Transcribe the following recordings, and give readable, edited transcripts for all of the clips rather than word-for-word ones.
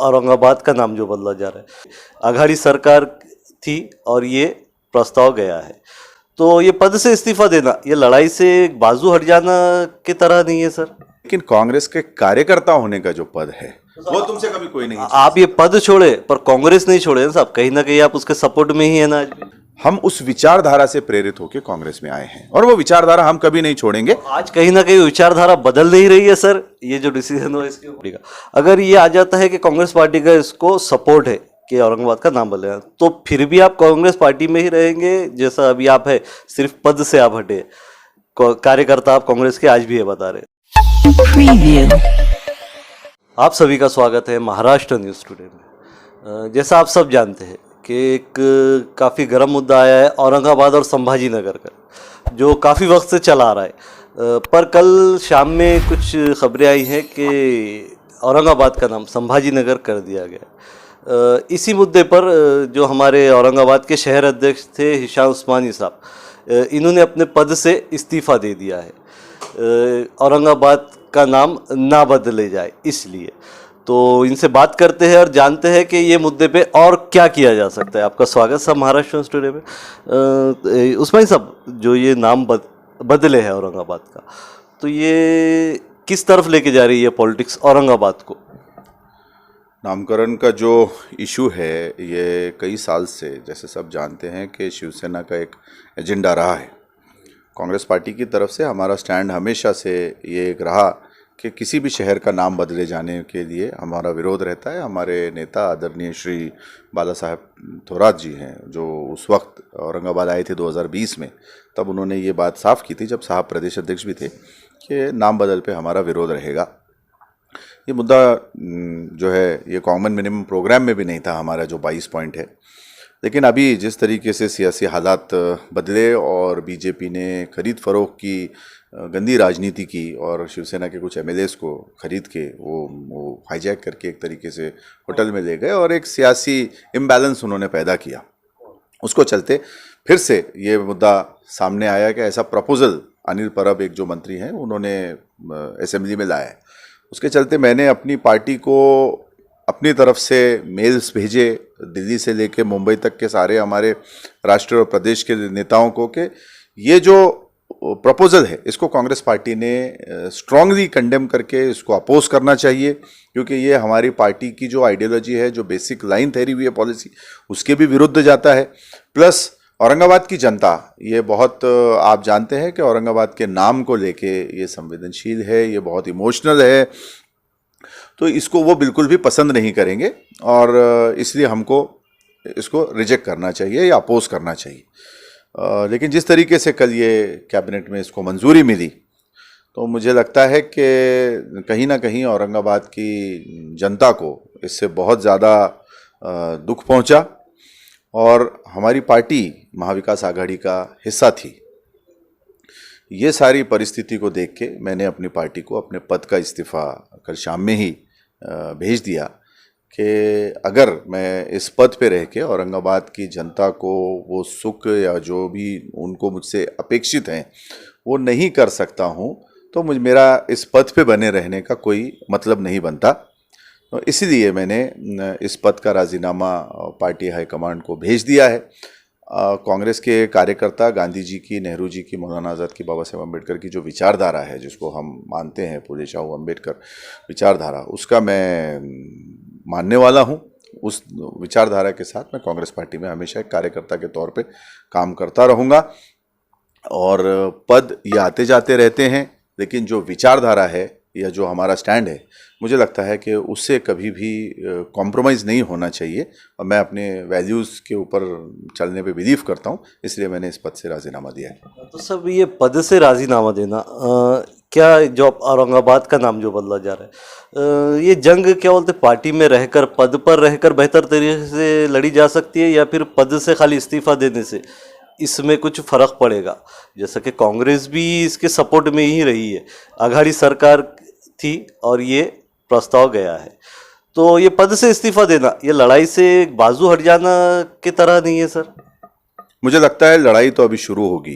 औरंगाबाद का नाम जो बदला जा रहा है, आघाड़ी सरकार थी और ये प्रस्ताव गया है, तो ये पद से इस्तीफा देना ये लड़ाई से बाजू हट जाना की तरह नहीं है सर? लेकिन कांग्रेस के कार्यकर्ता होने का जो पद है वो तुमसे कभी कोई नहीं। आप ये पद छोड़े पर कांग्रेस नहीं छोड़े ना साहब, कहीं ना कहीं आप उसके सपोर्ट में ही है ना आज भी। हम उस विचारधारा से प्रेरित होकर कांग्रेस में आए हैं और वो विचारधारा हम कभी नहीं छोड़ेंगे। आज कहीं ना कहीं विचारधारा बदल नहीं रही है सर, ये जो डिसीजन हुआ इसके ऊपर अगर ये आ जाता है कि कांग्रेस पार्टी का इसको सपोर्ट है कि औरंगाबाद का नाम बदलेगा, तो फिर भी आप कांग्रेस पार्टी में ही रहेंगे जैसा अभी आप है, सिर्फ पद से आप हटे, कार्यकर्ता आप कांग्रेस के आज भी है बता रहे। आप सभी का स्वागत है महाराष्ट्र न्यूज़ टुडे में। जैसा आप सब जानते हैं कि एक काफ़ी गर्म मुद्दा आया है औरंगाबाद और संभाजी नगर का, जो काफ़ी वक्त से चला आ रहा है, पर कल शाम में कुछ खबरें आई हैं कि औरंगाबाद का नाम संभाजी नगर कर दिया गया। इसी मुद्दे पर जो हमारे औरंगाबाद के शहर अध्यक्ष थे हिशाम उस्मानी साहब, इन्होंने अपने पद से इस्तीफ़ा दे दिया है, औरंगाबाद का नाम ना बदले जाए इसलिए। तो इनसे बात करते हैं और जानते हैं कि ये मुद्दे पे और क्या किया जा सकता है। आपका स्वागत सब महाराष्ट्र न्यूज़ टुडे में। उस्मानी साहब, जो ये नाम बदले है औरंगाबाद का, तो ये किस तरफ लेके जा रही है पॉलिटिक्स औरंगाबाद को? नामकरण का जो इशू है ये कई साल से, जैसे सब जानते हैं कि शिवसेना का एक एजेंडा रहा है। कांग्रेस पार्टी की तरफ से हमारा स्टैंड हमेशा से ये एक रहा कि किसी भी शहर का नाम बदले जाने के लिए हमारा विरोध रहता है। हमारे नेता आदरणीय श्री बाला साहब थोरात जी हैं, जो उस वक्त औरंगाबाद आए थे 2020 में, तब उन्होंने ये बात साफ की थी जब साहब प्रदेश अध्यक्ष भी थे कि नाम बदल पे हमारा विरोध रहेगा। ये मुद्दा जो है ये कॉमन मिनिमम प्रोग्राम में भी नहीं था हमारा, जो 22 पॉइंट है। लेकिन अभी जिस तरीके से सियासी हालात बदले और बीजेपी ने खरीद फरोख्त की गंदी राजनीति की और शिवसेना के कुछ एमएलएस को खरीद के वो हाईजैक करके एक तरीके से होटल में ले गए और एक सियासी इम्बैलेंस उन्होंने पैदा किया, उसको चलते फिर से ये मुद्दा सामने आया कि ऐसा प्रपोजल अनिल परब एक जो मंत्री हैं उन्होंने असेंबली में लाया है। उसके चलते मैंने अपनी पार्टी को अपनी तरफ से मेल्स भेजे दिल्ली से लेके मुंबई तक के सारे हमारे राष्ट्र और प्रदेश के नेताओं को कि ये जो प्रपोजल है इसको कांग्रेस पार्टी ने स्ट्रांगली कंडेम करके इसको अपोज करना चाहिए, क्योंकि ये हमारी पार्टी की जो आइडियोलॉजी है, जो बेसिक लाइन ठहरी हुई है पॉलिसी, उसके भी विरुद्ध जाता है। प्लस औरंगाबाद की जनता ये बहुत, आप जानते हैं कि औरंगाबाद के नाम को लेके ये संवेदनशील है, ये बहुत इमोशनल है, तो इसको वो बिल्कुल भी पसंद नहीं करेंगे और इसलिए हमको इसको रिजेक्ट करना चाहिए या अपोज करना चाहिए। लेकिन जिस तरीके से कल ये कैबिनेट में इसको मंजूरी मिली, तो मुझे लगता है कि कहीं ना कहीं औरंगाबाद की जनता को इससे बहुत ज़्यादा दुख पहुंचा और हमारी पार्टी महाविकास आघाड़ी का हिस्सा थी। ये सारी परिस्थिति को देख के मैंने अपनी पार्टी को अपने पद का इस्तीफ़ा कल शाम में ही भेज दिया कि अगर मैं इस पद पे रह के औरंगाबाद की जनता को वो सुख या जो भी उनको मुझसे अपेक्षित हैं वो नहीं कर सकता हूँ, तो मेरा इस पद पे बने रहने का कोई मतलब नहीं बनता। तो इसीलिए मैंने इस पद का राजीनामा पार्टी हाईकमांड को भेज दिया है। कांग्रेस के कार्यकर्ता गांधी जी की, नेहरू जी की, मौलाना आज़ाद की, बाबा साहेब अम्बेडकर की जो विचारधारा है, जिसको हम मानते हैं पूले शाहू अम्बेडकर विचारधारा, उसका मैं मानने वाला हूँ। उस विचारधारा के साथ मैं कांग्रेस पार्टी में हमेशा एक कार्यकर्ता के तौर पे काम करता रहूँगा और पद ये आते जाते रहते हैं, लेकिन जो विचारधारा है या जो हमारा स्टैंड है, मुझे लगता है कि उससे कभी भी कॉम्प्रोमाइज़ नहीं होना चाहिए और मैं अपने वैल्यूज़ के ऊपर चलने पे बिलीव करता हूँ, इसलिए मैंने इस पद से राजीनामा दिया है। तो सब ये पद से राजीनामा देना, क्या जो औरंगाबाद का नाम जो बदला जा रहा है, ये जंग क्या बोलते पार्टी में रहकर, पद पर रहकर बेहतर तरीके से लड़ी जा सकती है या फिर पद से खाली इस्तीफा देने से इसमें कुछ फ़र्क पड़ेगा? जैसा कि कांग्रेस भी इसके सपोर्ट में ही रही है, आघाड़ी सरकार थी और ये प्रस्ताव गया है, तो ये पद से इस्तीफा देना ये लड़ाई से बाजू हट जाना की तरह नहीं है सर? मुझे लगता है लड़ाई तो अभी शुरू होगी,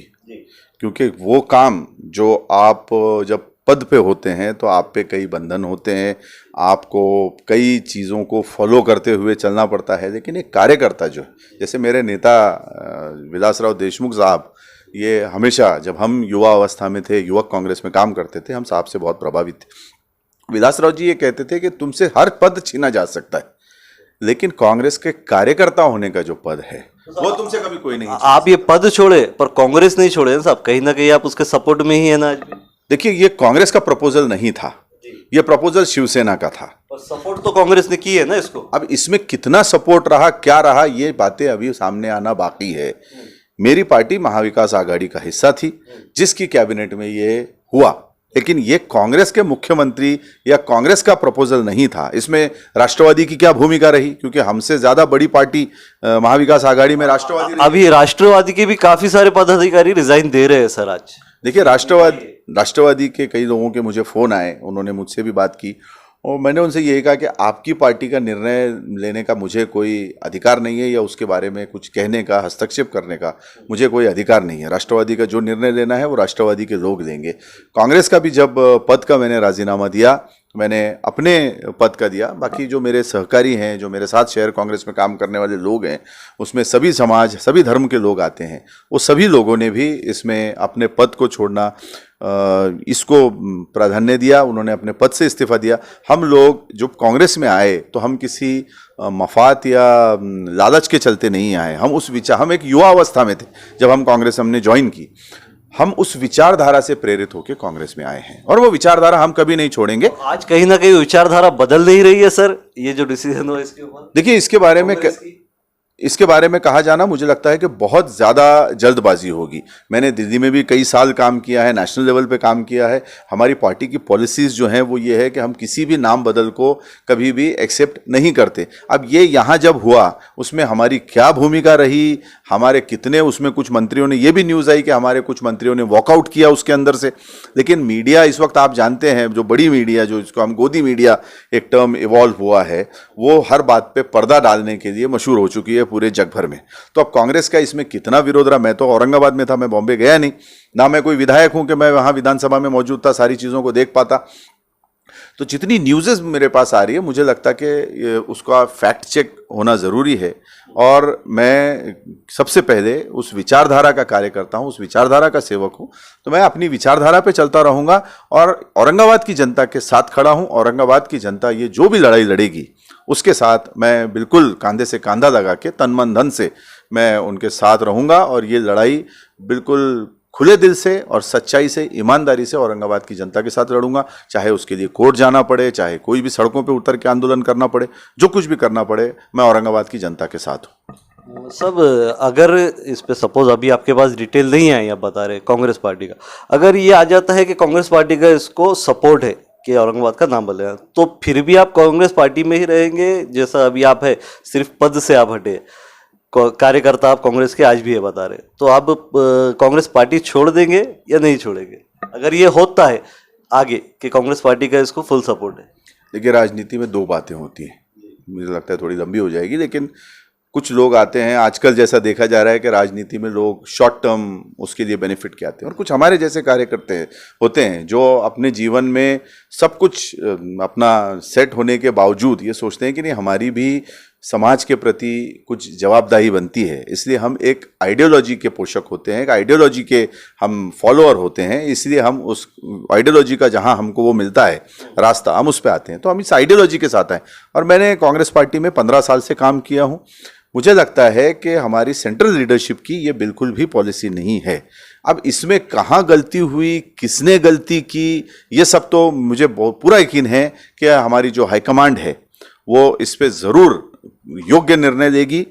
क्योंकि वो काम जो आप जब पद पे होते हैं तो आप पे कई बंधन होते हैं, आपको कई चीज़ों को फॉलो करते हुए चलना पड़ता है। लेकिन एक कार्यकर्ता जो है, जैसे मेरे नेता विलासराव देशमुख साहब, ये हमेशा जब हम युवा अवस्था में थे, युवक कांग्रेस में काम करते थे, हम साहब से बहुत प्रभावित थे। विलासराव जी ये कहते थे कि तुमसे हर पद छीना जा सकता है, लेकिन कांग्रेस के कार्यकर्ता होने का जो पद है वो तुमसे कभी कोई नहीं। आप ये पद छोड़े पर कांग्रेस नहीं छोड़े ना साहब, कहीं ना कहीं आप उसके सपोर्ट में ही है ना आज भी। देखिए, ये कांग्रेस का प्रपोजल नहीं था, ये प्रपोजल शिवसेना का था। पर सपोर्ट तो कांग्रेस ने की है ना इसको। अब इसमें कितना सपोर्ट रहा, क्या रहा, ये बातें अभी सामने आना बाकी है। मेरी पार्टी महाविकास आघाड़ी का हिस्सा थी जिसकी कैबिनेट में ये हुआ, लेकिन ये कांग्रेस के मुख्यमंत्री या कांग्रेस का प्रपोजल नहीं था। इसमें राष्ट्रवादी की क्या भूमिका रही, क्योंकि हमसे ज्यादा बड़ी पार्टी महाविकास आघाड़ी में राष्ट्रवादी रही। अभी राष्ट्रवादी के भी काफी सारे पदाधिकारी रिजाइन दे रहे हैं सर आज। देखिए, राष्ट्रवादी के कई लोगों के मुझे फ़ोन आए, उन्होंने मुझसे भी बात की और मैंने उनसे यही कहा कि आपकी पार्टी का निर्णय लेने का मुझे कोई अधिकार नहीं है, या उसके बारे में कुछ कहने का, हस्तक्षेप करने का मुझे कोई अधिकार नहीं है। राष्ट्रवादी का जो निर्णय लेना है वो राष्ट्रवादी के लोग लेंगे। कांग्रेस का भी जब पद का मैंने राजीनामा दिया, मैंने अपने पद का दिया, बाकी जो मेरे सहकारी हैं, जो मेरे साथ शहर कांग्रेस में काम करने वाले लोग हैं, उसमें सभी समाज, सभी धर्म के लोग आते हैं। वो सभी लोगों ने भी इसमें अपने पद को छोड़ना, इसको प्राधान्य दिया, उन्होंने अपने पद से इस्तीफा दिया। हम लोग जो कांग्रेस में आए तो हम किसी मफाद या लालच के चलते नहीं आए। हम एक युवा अवस्था में थे जब हम कांग्रेस हमने ज्वाइन की। हम उस विचारधारा से प्रेरित होकर कांग्रेस में आए हैं और वो विचारधारा हम कभी नहीं छोड़ेंगे। आज कहीं ना कहीं विचारधारा बदल नहीं रही है सर, ये जो डिसीजन हुआ इसके ऊपर। देखिए, इसके बारे में कहा जाना मुझे लगता है कि बहुत ज़्यादा जल्दबाजी होगी। मैंने दिल्ली में भी कई साल काम किया है, नेशनल लेवल पे काम किया है। हमारी पार्टी की पॉलिसीज़ जो हैं वो ये है कि हम किसी भी नाम बदल को कभी भी एक्सेप्ट नहीं करते। अब ये यहाँ जब हुआ उसमें हमारी क्या भूमिका रही, हमारे कितने, उसमें कुछ मंत्रियों ने, ये भी न्यूज़ आई कि हमारे कुछ मंत्रियों ने वॉकआउट किया उसके अंदर से। लेकिन मीडिया इस वक्त आप जानते हैं, जो बड़ी मीडिया, जो इसको हम गोदी मीडिया एक टर्म इवॉल्व हुआ है, वो हर बात पे पर्दा डालने के लिए मशहूर हो चुकी है पूरे जग भर में। तो अब कांग्रेस का इसमें कितना विरोध रहा। मैं तो औरंगाबाद में था, मैं बॉम्बे गया नहीं, ना मैं कोई विधायक हूं कि मैं वहां विधानसभा में मौजूद था, सारी चीज़ों को देख पाता। तो जितनी न्यूज़ेस मेरे पास आ रही है, मुझे लगता है कि उसका फैक्ट चेक होना ज़रूरी है। और मैं सबसे पहले उस विचारधारा का कार्यकर्ता हूँ, उस विचारधारा का सेवक हूँ, तो मैं अपनी विचारधारा पे चलता रहूँगा और औरंगाबाद की जनता के साथ खड़ा हूँ। औरंगाबाद की जनता ये जो भी लड़ाई लड़ेगी उसके साथ मैं बिल्कुल कंधे से कंधा लगा के, तन मन धन से मैं उनके साथ रहूँगा और ये लड़ाई बिल्कुल खुले दिल से और सच्चाई से, ईमानदारी से औरंगाबाद की जनता के साथ लड़ूंगा। चाहे उसके लिए कोर्ट जाना पड़े, चाहे कोई भी सड़कों पे उतर के आंदोलन करना पड़े, जो कुछ भी करना पड़े, मैं औरंगाबाद की जनता के साथ हूँ। सब अगर इस पे सपोज अभी आपके पास डिटेल नहीं आई, आप बता रहे कांग्रेस पार्टी का, अगर ये आ जाता है कि कांग्रेस पार्टी का इसको सपोर्ट है कि औरंगाबाद का नाम बदलेगा, तो फिर भी आप कांग्रेस पार्टी में ही रहेंगे जैसा अभी आप है, सिर्फ पद से आप हटे, कार्यकर्ता आप कांग्रेस के आज भी है बता रहे, तो आप कांग्रेस पार्टी छोड़ देंगे या नहीं छोड़ेंगे अगर ये होता है आगे कि कांग्रेस पार्टी का इसको फुल सपोर्ट है? देखिए, राजनीति में दो बातें होती हैं, मुझे लगता है थोड़ी लंबी हो जाएगी, लेकिन कुछ लोग आते हैं, आजकल जैसा देखा जा रहा है कि राजनीति में लोग शॉर्ट टर्म उसके लिए बेनिफिट के आते हैं, और कुछ हमारे जैसे कार्यकर्ता होते हैं जो अपने जीवन में सब कुछ अपना सेट होने के बावजूद ये सोचते हैं कि नहीं, हमारी भी समाज के प्रति कुछ जवाबदेही बनती है। इसलिए हम एक आइडियोलॉजी के पोषक होते हैं, एक आइडियोलॉजी के हम फॉलोअर होते हैं, इसलिए हम उस आइडियोलॉजी का जहां हमको वो मिलता है रास्ता, हम उस पर आते हैं। तो हम इस आइडियोलॉजी के साथ आए, और मैंने कांग्रेस पार्टी में 15 साल से काम किया हूँ। मुझे लगता है कि हमारी सेंट्रल लीडरशिप की ये बिल्कुल भी पॉलिसी नहीं है। अब इसमें कहाँ गलती हुई, किसने गलती की, ये सब तो मुझे पूरा यकीन है कि हमारी जो हाईकमांड है वो इस पर ज़रूर योग्य निर्णय लेगी।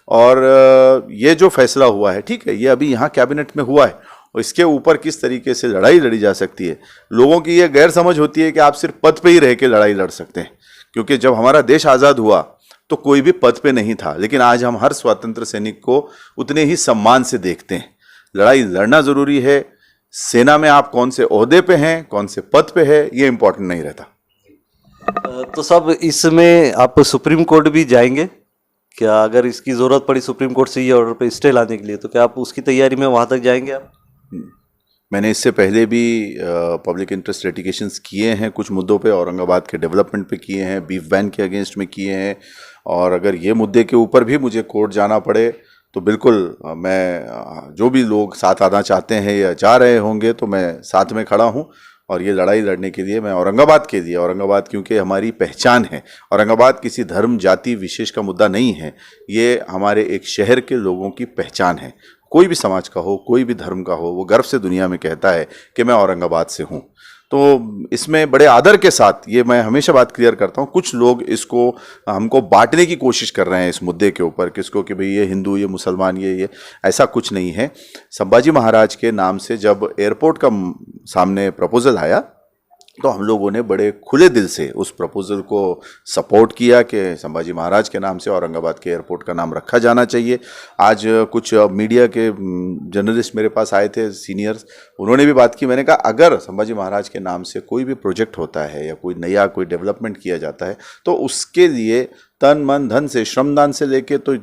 और ये जो फैसला हुआ है, ठीक है, ये अभी यहाँ कैबिनेट में हुआ है, और इसके ऊपर किस तरीके से लड़ाई लड़ी जा सकती है। लोगों की ये गैर समझ होती है कि आप सिर्फ पद पे ही रह के लड़ाई लड़ सकते हैं, क्योंकि जब हमारा देश आज़ाद हुआ तो कोई भी पद पे नहीं था, लेकिन आज हम हर स्वतंत्र सैनिक को उतने ही सम्मान से देखते हैं। लड़ाई लड़ना ज़रूरी है। सेना में आप कौन से ओहदे पे हैं, कौन से पद पे है, ये इम्पोर्टेंट नहीं रहता। तो सब इसमें आप सुप्रीम कोर्ट भी जाएंगे क्या? अगर इसकी ज़रूरत पड़ी सुप्रीम कोर्ट से ये ऑर्डर पे स्टे लाने के लिए, तो क्या आप उसकी तैयारी में वहाँ तक जाएंगे आप? मैंने इससे पहले भी पब्लिक इंटरेस्ट लिटिगेशंस किए हैं कुछ मुद्दों पे, औरंगाबाद के डेवलपमेंट पे किए हैं, बीफ बैन के अगेंस्ट में किए हैं, और अगर ये मुद्दे के ऊपर भी मुझे कोर्ट जाना पड़े तो बिल्कुल मैं जो भी लोग साथ आना चाहते हैं या जा रहे होंगे तो मैं साथ में खड़ा हूँ। और ये लड़ाई लड़ने के लिए मैं औरंगाबाद के लिए, औरंगाबाद क्योंकि हमारी पहचान है, औरंगाबाद किसी धर्म जाति विशेष का मुद्दा नहीं है, ये हमारे एक शहर के लोगों की पहचान है। कोई भी समाज का हो, कोई भी धर्म का हो, वो गर्व से दुनिया में कहता है कि मैं औरंगाबाद से हूँ। तो इसमें बड़े आदर के साथ, ये मैं हमेशा बात क्लियर करता हूँ, कुछ लोग इसको हमको बांटने की कोशिश कर रहे हैं इस मुद्दे के ऊपर, किसको कि भाई ये हिंदू, ये मुसलमान, ये ऐसा कुछ नहीं है। संभाजी महाराज के नाम से जब एयरपोर्ट का सामने प्रपोजल आया तो हम लोगों ने बड़े खुले दिल से उस प्रपोजल को सपोर्ट किया कि संभाजी महाराज के नाम से औरंगाबाद के एयरपोर्ट का नाम रखा जाना चाहिए। आज कुछ मीडिया के जर्नलिस्ट मेरे पास आए थे, सीनियर्स, उन्होंने भी बात की। मैंने कहा अगर संभाजी महाराज के नाम से कोई भी प्रोजेक्ट होता है या कोई नया कोई डेवलपमेंट किया जाता है तो उसके लिए तन मन धन से, श्रमदान से लेके तो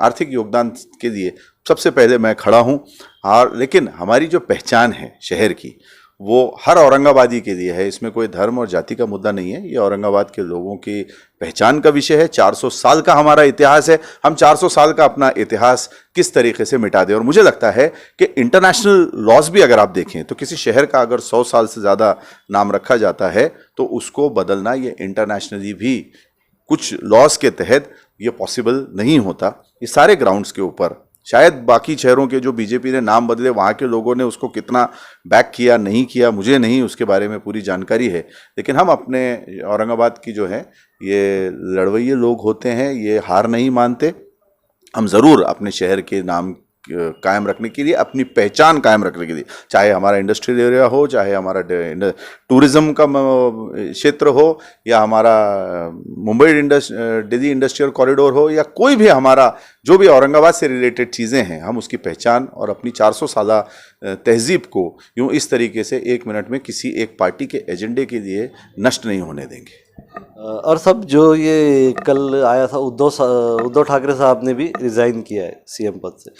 आर्थिक योगदान के लिए सबसे पहले मैं खड़ा हूँ। और लेकिन हमारी जो पहचान है शहर की, वो हर औरंगाबादी के लिए है। इसमें कोई धर्म और जाति का मुद्दा नहीं है, ये औरंगाबाद के लोगों की पहचान का विषय है। 400 साल का हमारा इतिहास है, हम 400 साल का अपना इतिहास किस तरीके से मिटा दें। और मुझे लगता है कि इंटरनेशनल लॉज भी अगर आप देखें तो किसी शहर का अगर 100 साल से ज़्यादा नाम रखा जाता है तो उसको बदलना ये इंटरनेशनली भी कुछ लॉज के तहत ये पॉसिबल नहीं होता। ये सारे ग्राउंड्स के ऊपर शायद बाकी शहरों के जो बीजेपी ने नाम बदले वहाँ के लोगों ने उसको कितना बैक किया नहीं किया मुझे नहीं उसके बारे में पूरी जानकारी है, लेकिन हम अपने औरंगाबाद की जो है ये लड़वैये लोग होते हैं, ये हार नहीं मानते। हम ज़रूर अपने शहर के नाम कायम रखने के लिए, अपनी पहचान कायम रखने के लिए, चाहे हमारा इंडस्ट्रियल एरिया हो, चाहे हमारा टूरिज़्म का क्षेत्र हो, या हमारा मुंबई दिल्ली इंडस्ट्रियल कॉरिडोर हो, या कोई भी हमारा जो भी औरंगाबाद से रिलेटेड चीज़ें हैं, हम उसकी पहचान और अपनी 400 साला तहजीब को यूँ इस तरीके से 1 मिनट में किसी एक पार्टी के एजेंडे के लिए नष्ट नहीं होने देंगे। और सब जो ये कल आया था, उद्धव ठाकरे साहब ने भी रिज़ाइन किया है सीएम पद से,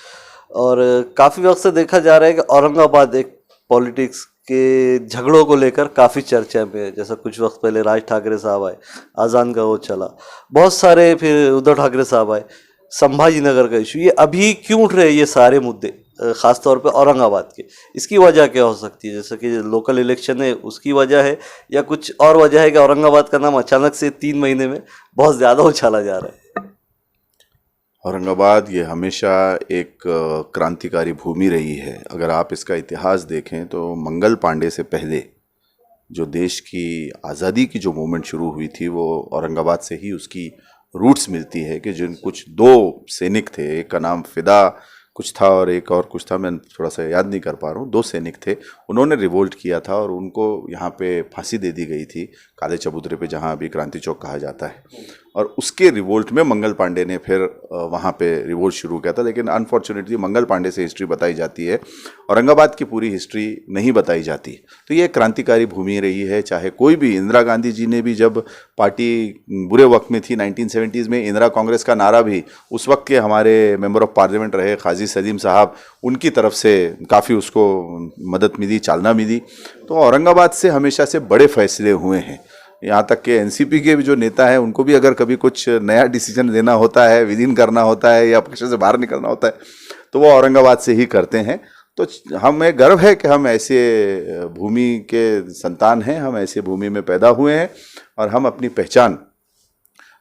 और काफ़ी वक्त से देखा जा रहा है कि औरंगाबाद एक पॉलिटिक्स के झगड़ों को लेकर काफ़ी चर्चा में है। जैसा कुछ वक्त पहले राज ठाकरे साहब आए, आज़ान का वो चला, बहुत सारे, फिर उद्धव ठाकरे साहब आए, संभाजी नगर का इशू, ये अभी क्यों उठ रहे हैं ये सारे मुद्दे, ख़ास तौर पे औरंगाबाद के? इसकी वजह क्या हो सकती है? जैसे कि लोकल इलेक्शन है उसकी वजह है, या कुछ और वजह है कि औरंगाबाद का नाम अचानक से 3 महीने में बहुत ज़्यादा उछाला जा रहा है? औरंगाबाद ये हमेशा एक क्रांतिकारी भूमि रही है। अगर आप इसका इतिहास देखें तो मंगल पांडे से पहले जो देश की आज़ादी की जो मूवमेंट शुरू हुई थी वो औरंगाबाद से ही उसकी रूट्स मिलती है। कि जिन कुछ 2 सैनिक थे, एक का नाम फिदा कुछ था और एक और कुछ था, मैं थोड़ा सा याद नहीं कर पा रहा हूँ, 2 सैनिक थे, उन्होंने रिवोल्ट किया था और उनको यहाँ पे फांसी दे दी गई थी काले चबूतरे पे, जहाँ अभी क्रांति चौक कहा जाता है। और उसके रिवोल्ट में मंगल पांडे ने फिर वहाँ पे रिवोल्ट शुरू किया था। लेकिन अनफॉर्चुनेटली मंगल पांडे से हिस्ट्री बताई जाती है, औरंगाबाद की पूरी हिस्ट्री नहीं बताई जाती। तो ये क्रांतिकारी भूमि रही है। चाहे कोई भी, इंदिरा गांधी जी ने भी जब पार्टी बुरे वक्त में थी 1970s में, इंदिरा कांग्रेस का नारा भी उस वक्त के हमारे मेंबर ऑफ पार्लियामेंट रहे काजी सलीम साहब, उनकी तरफ से काफ़ी उसको मदद मिली, चालना मिली। तो औरंगाबाद से हमेशा से बड़े फैसले हुए हैं। यहाँ तक कि एनसीपी के भी जो नेता हैं उनको भी अगर कभी कुछ नया डिसीजन लेना होता है, विलीन करना होता है या पक्ष से बाहर निकलना होता है तो वो औरंगाबाद से ही करते हैं। तो हमें गर्व है कि हम ऐसे भूमि के संतान हैं, हम ऐसे भूमि में पैदा हुए हैं और हम अपनी पहचान,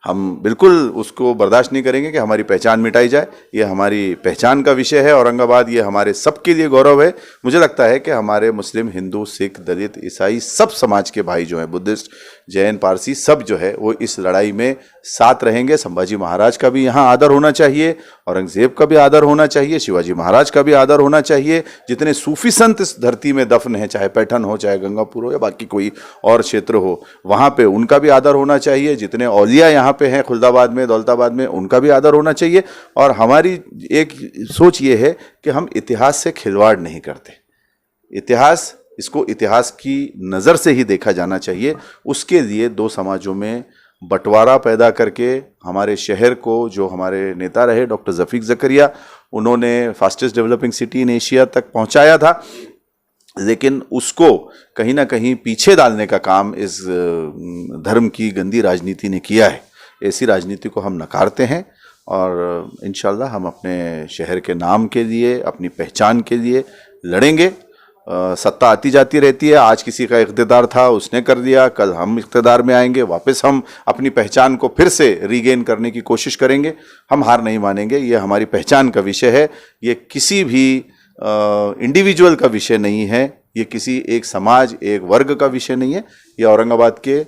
हम बिल्कुल उसको बर्दाश्त नहीं करेंगे कि हमारी पहचान मिटाई जाए। ये हमारी पहचान का विषय है औरंगाबाद, ये हमारे सबके लिए गौरव है। मुझे लगता है कि हमारे मुस्लिम, हिंदू, सिख, दलित, ईसाई सब समाज के भाई जो हैं, बुद्धिस्ट, जैन, पारसी, सब जो है वो इस लड़ाई में साथ रहेंगे। संभाजी महाराज का भी यहाँ आदर होना चाहिए, औरंगजेब का भी आदर होना चाहिए, शिवाजी महाराज का भी आदर होना चाहिए। जितने सूफी संत इस धरती में दफन हैं, चाहे पैठन हो, चाहे गंगापुर हो या बाकी कोई और क्षेत्र हो, वहाँ पे उनका भी आदर होना चाहिए। जितने औलिया यहाँ पे हैं खुलदाबाद में, दौलताबाद में, उनका भी आदर होना चाहिए। और हमारी एक सोच ये है कि हम इतिहास से खिलवाड़ नहीं करते। इतिहास, इसको इतिहास की नज़र से ही देखा जाना चाहिए। उसके लिए 2 समाजों में बंटवारा पैदा करके हमारे शहर को, जो हमारे नेता रहे डॉक्टर ज़फ़ीक ज़करिया, उन्होंने fastest developing city in Asia तक पहुंचाया था। लेकिन उसको कहीं ना कहीं पीछे डालने का काम इस धर्म की गंदी राजनीति ने किया है। ऐसी राजनीति को हम नकारते हैं और इंशाल्लाह हम अपने शहर के नाम के लिए, अपनी पहचान के लिए लड़ेंगे। सत्ता आती जाती रहती है, आज किसी का इख्तिदार था उसने कर दिया, कल हम इख्तिदार में आएंगे, वापस हम अपनी पहचान को फिर से रीगेन करने की कोशिश करेंगे। हम हार नहीं मानेंगे, ये हमारी पहचान का विषय है, ये किसी भी इंडिविजुअल का विषय नहीं है, ये किसी एक समाज, एक वर्ग का विषय नहीं है, ये औरंगाबाद के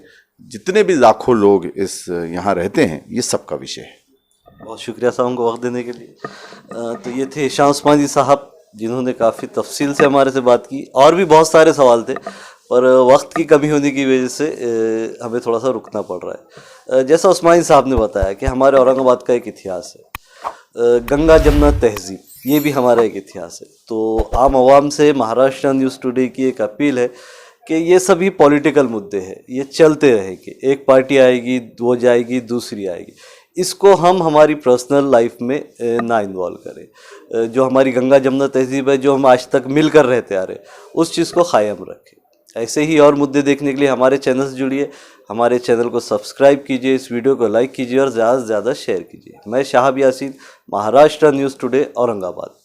जितने भी लाखों लोग इस यहाँ रहते हैं ये सबका विषय है। बहुत शुक्रिया साहब हमको वक्त देने के लिए। तो ये थे हिशाम उस्मानी साहब जिन्होंने काफ़ी तफसील से हमारे से बात की। और भी बहुत सारे सवाल थे पर वक्त की कमी होने की वजह से हमें थोड़ा सा रुकना पड़ रहा है। जैसा उस्मानी साहब ने बताया कि हमारे औरंगाबाद का एक इतिहास है, गंगा जमुना तहजीब, ये भी हमारा एक इतिहास है। तो आम आवाम से महाराष्ट्र न्यूज़ टुडे की एक अपील है कि ये सभी पॉलिटिकल मुद्दे हैं, ये चलते रहेंगे, एक पार्टी आएगी, वो जाएगी, दूसरी आएगी, इसको हम हमारी पर्सनल लाइफ में ना इन्वॉल्व करें। जो हमारी गंगा जमुना तहजीब है, जो हम आज तक मिलकर रहते आ रहे, उस चीज़ को कायम रखें। ऐसे ही और मुद्दे देखने के लिए हमारे चैनल से जुड़िए, हमारे चैनल को सब्सक्राइब कीजिए, इस वीडियो को लाइक कीजिए और ज़्यादा से ज़्यादा शेयर कीजिए। मैं शाहब यासीन, महाराष्ट्र न्यूज़ टुडे, औरंगाबाद।